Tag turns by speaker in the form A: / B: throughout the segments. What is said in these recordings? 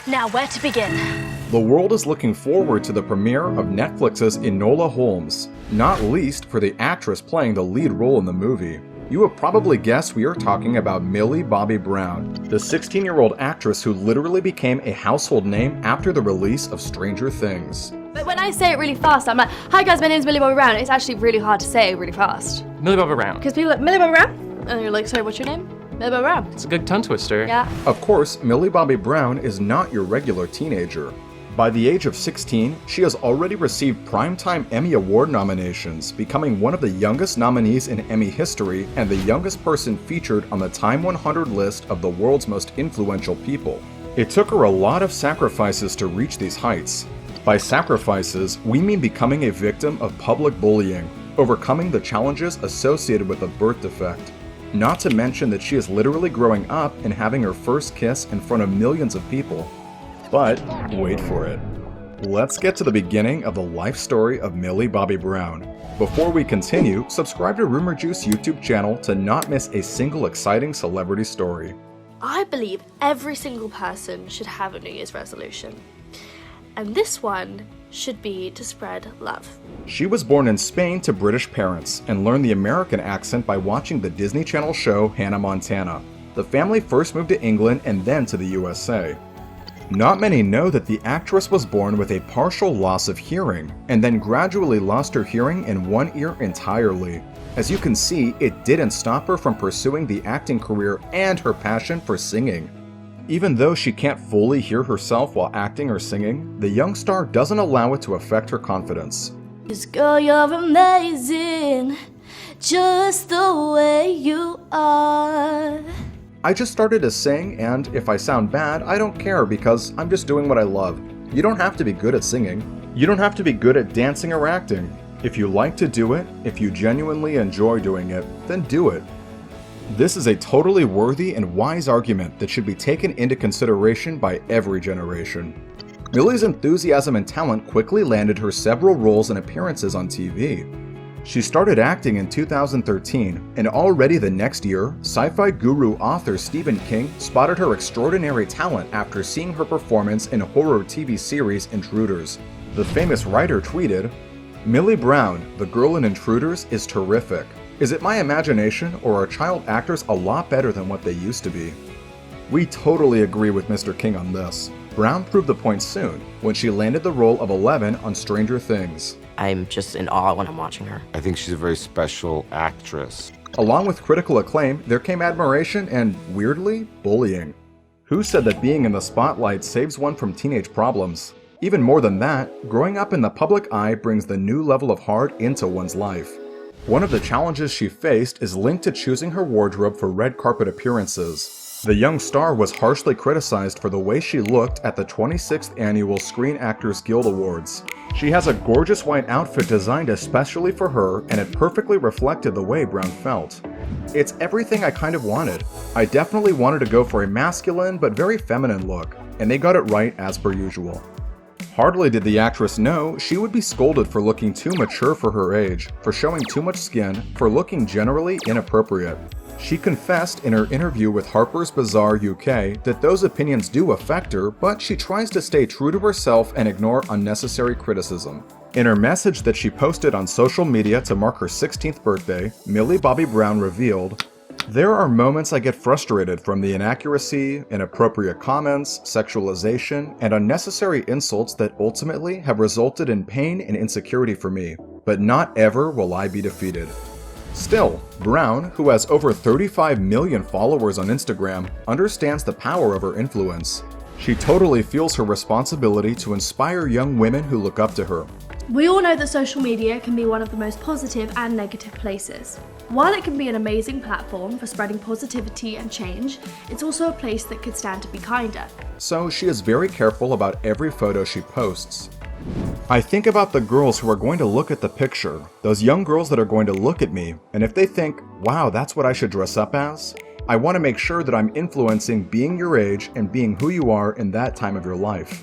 A: Now, where to begin?
B: The world is looking forward to the premiere of Netflix's Enola Holmes, not least for the actress playing the lead role in the movie. You have probably guessed we are talking about Millie Bobby Brown, the 16-year-old actress who literally became a household name after the release of Stranger Things.
C: But when I say it really fast, I'm like, hi guys, my name's Millie Bobby Brown. It's actually really hard to say really fast.
D: Millie Bobby Brown.
C: Because people are like, Millie Bobby Brown? And you're like, sorry, what's your name? Millie Bobby Brown.
D: It's a good tongue twister.
C: Yeah.
B: Of course, Millie Bobby Brown is not your regular teenager. By the age of 16, she has already received Primetime Emmy Award nominations, becoming one of the youngest nominees in Emmy history and the youngest person featured on the Time 100 list of the world's most influential people. It took her a lot of sacrifices to reach these heights. By sacrifices, we mean becoming a victim of public bullying, overcoming the challenges associated with a birth defect. Not to mention that she is literally growing up and having her first kiss in front of millions of people. But wait for it. Let's get to the beginning of the life story of Millie Bobby Brown. Before we continue, subscribe to Rumour Juice YouTube channel to not miss a single exciting celebrity story.
A: I believe every single person should have a New Year's resolution. And this one should be to spread love.
B: She was born in Spain to British parents and learned the American accent by watching the Disney Channel show Hannah Montana. The family first moved to England and then to the USA. Not many know that the actress was born with a partial loss of hearing and then gradually lost her hearing in one ear entirely. As you can see, it didn't stop her from pursuing the acting career and her passion for singing. Even though she can't fully hear herself while acting or singing, the young star doesn't allow it to affect her confidence.
A: Cause girl, you're amazing, just the way you are.
B: I just started to sing, and if I sound bad, I don't care because I'm just doing what I love. You don't have to be good at singing. You don't have to be good at dancing or acting. If you like to do it, if you genuinely enjoy doing it, then do it. This is a totally worthy and wise argument that should be taken into consideration by every generation. Millie's enthusiasm and talent quickly landed her several roles and appearances on TV. She started acting in 2013, and already the next year, sci-fi guru author Stephen King spotted her extraordinary talent after seeing her performance in horror TV series Intruders. The famous writer tweeted, "Millie Brown, the girl in Intruders, is terrific. Is it my imagination, or are child actors a lot better than what they used to be?" We totally agree with Mr. King on this. Brown proved the point soon, when she landed the role of Eleven on Stranger Things.
E: I'm just in awe when I'm watching her.
F: I think she's a very special actress.
B: Along with critical acclaim, there came admiration and, weirdly, bullying. Who said that being in the spotlight saves one from teenage problems? Even more than that, growing up in the public eye brings the new level of hard into one's life. One of the challenges she faced is linked to choosing her wardrobe for red carpet appearances. The young star was harshly criticized for the way she looked at the 26th Annual Screen Actors Guild Awards. She has a gorgeous white outfit designed especially for her, and it perfectly reflected the way Brown felt. "It's everything I kind of wanted. I definitely wanted to go for a masculine but very feminine look, and they got it right as per usual." Hardly did the actress know she would be scolded for looking too mature for her age, for showing too much skin, for looking generally inappropriate. She confessed in her interview with Harper's Bazaar UK that those opinions do affect her, but she tries to stay true to herself and ignore unnecessary criticism. In her message that she posted on social media to mark her 16th birthday, Millie Bobby Brown revealed, "There are moments I get frustrated from the inaccuracy, inappropriate comments, sexualization, and unnecessary insults that ultimately have resulted in pain and insecurity for me, but not ever will I be defeated." Still, Brown, who has over 35 million followers on Instagram, understands the power of her influence. She totally feels her responsibility to inspire young women who look up to her.
C: We all know that social media can be one of the most positive and negative places. While it can be an amazing platform for spreading positivity and change, it's also a place that could stand to be kinder.
B: So she is very careful about every photo she posts. "I think about the girls who are going to look at the picture, those young girls that are going to look at me, and if they think, wow, that's what I should dress up as, I want to make sure that I'm influencing being your age and being who you are in that time of your life."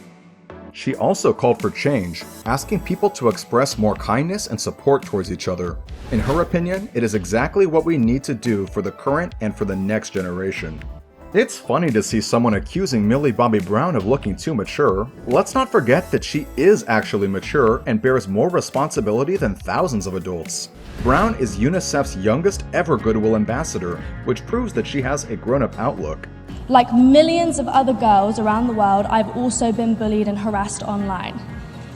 B: She also called for change, asking people to express more kindness and support towards each other. In her opinion, it is exactly what we need to do for the current and for the next generation. It's funny to see someone accusing Millie Bobby Brown of looking too mature. Let's not forget that she is actually mature and bears more responsibility than thousands of adults. Brown is UNICEF's youngest ever Goodwill ambassador, which proves that she has a grown-up outlook.
C: Like millions of other girls around the world, I've also been bullied and harassed online.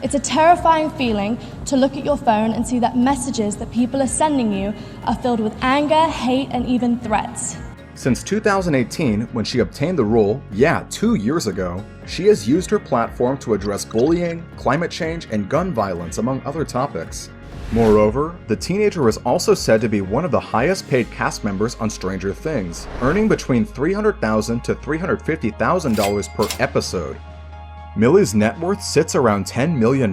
C: It's a terrifying feeling to look at your phone and see that messages that people are sending you are filled with anger, hate, and even threats.
B: Since 2018, when she obtained the role, 2 years ago, she has used her platform to address bullying, climate change, and gun violence, among other topics. Moreover, the teenager is also said to be one of the highest paid cast members on Stranger Things, earning between $300,000 to $350,000 per episode. Millie's net worth sits around $10 million,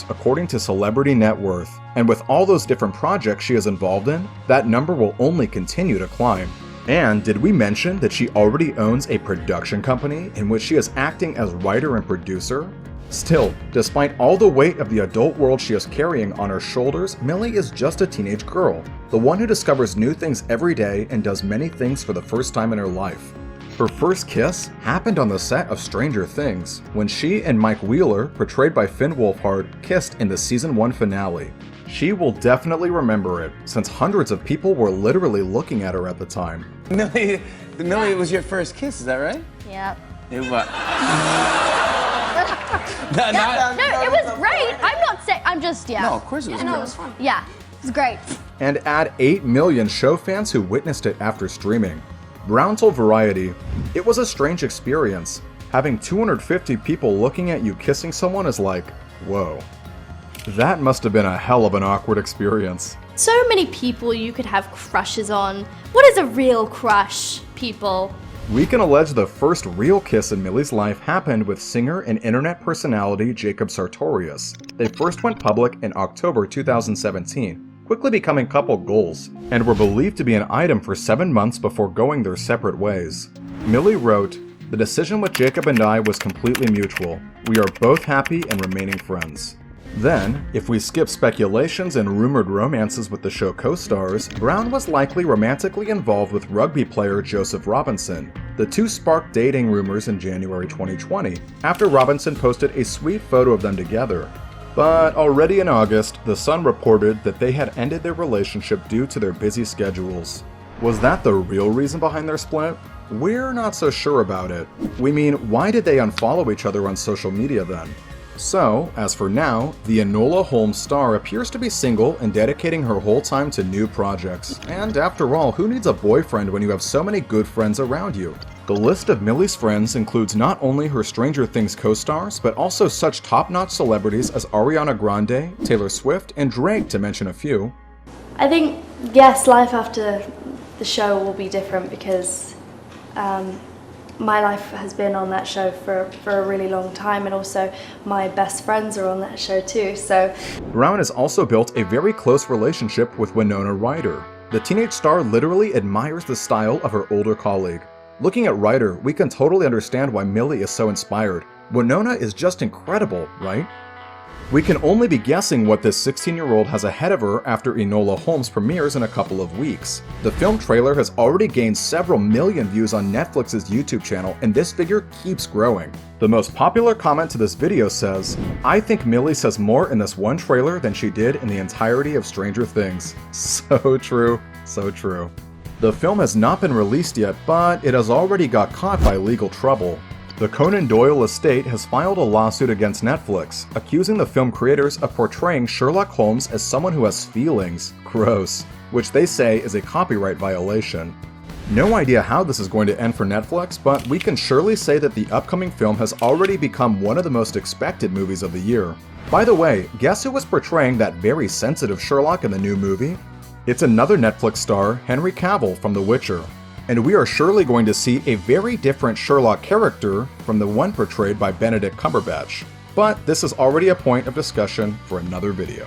B: according to Celebrity Net Worth, and with all those different projects she is involved in, that number will only continue to climb. And did we mention that she already owns a production company in which she is acting as writer and producer? Still, despite all the weight of the adult world she is carrying on her shoulders, Millie is just a teenage girl, the one who discovers new things every day and does many things for the first time in her life. Her first kiss happened on the set of Stranger Things, when she and Mike Wheeler, portrayed by Finn Wolfhard, kissed in the season 1 finale. She will definitely remember it, since hundreds of people were literally looking at her at the time.
D: Millie, it was your first kiss, is that right?
G: Yep.
D: It was.
G: No, it was great. I'm not saying. I'm just
D: No, of course it was
G: No,
D: great.
G: it was fun. Yeah, it was great.
B: And add 8 million show fans who witnessed it after streaming. Brown told Variety, "It was a strange experience. Having 250 people looking at you kissing someone is like, whoa. That must have been a hell of an awkward experience."
A: So many people you could have crushes on. What is a real crush, people?
B: We can allege the first real kiss in Millie's life happened with singer and internet personality Jacob Sartorius. They first went public in October 2017, quickly becoming couple goals, and were believed to be an item for 7 months before going their separate ways. Millie wrote, "The decision with Jacob and I was completely mutual. We are both happy and remaining friends." Then, if we skip speculations and rumored romances with the show co-stars, Brown was likely romantically involved with rugby player Joseph Robinson. The two sparked dating rumors in January 2020, after Robinson posted a sweet photo of them together. But already in August, The Sun reported that they had ended their relationship due to their busy schedules. Was that the real reason behind their split? We're not so sure about it. We mean, why did they unfollow each other on social media then? So, as for now, the Enola Holmes star appears to be single and dedicating her whole time to new projects. And after all, who needs a boyfriend when you have so many good friends around you? The list of Millie's friends includes not only her Stranger Things co-stars, but also such top-notch celebrities as Ariana Grande, Taylor Swift, and Drake, to mention a few.
C: I think, yes, life after the show will be different because my life has been on that show for a really long time, and also my best friends are on that show too, so.
B: Brown has also built a very close relationship with Winona Ryder. The teenage star literally admires the style of her older colleague. Looking at Ryder, we can totally understand why Millie is so inspired. Winona is just incredible, right? We can only be guessing what this 16-year-old has ahead of her after Enola Holmes premieres in a couple of weeks. The film trailer has already gained several million views on Netflix's YouTube channel, and this figure keeps growing. The most popular comment to this video says, "I think Millie says more in this one trailer than she did in the entirety of Stranger Things." So true, so true. The film has not been released yet, but it has already got caught by legal trouble. The Conan Doyle estate has filed a lawsuit against Netflix, accusing the film creators of portraying Sherlock Holmes as someone who has feelings, gross, which they say is a copyright violation. No idea how this is going to end for Netflix, but we can surely say that the upcoming film has already become one of the most expected movies of the year. By the way, guess who was portraying that very sensitive Sherlock in the new movie? It's another Netflix star, Henry Cavill from The Witcher. And we are surely going to see a very different Sherlock character from the one portrayed by Benedict Cumberbatch. But this is already a point of discussion for another video.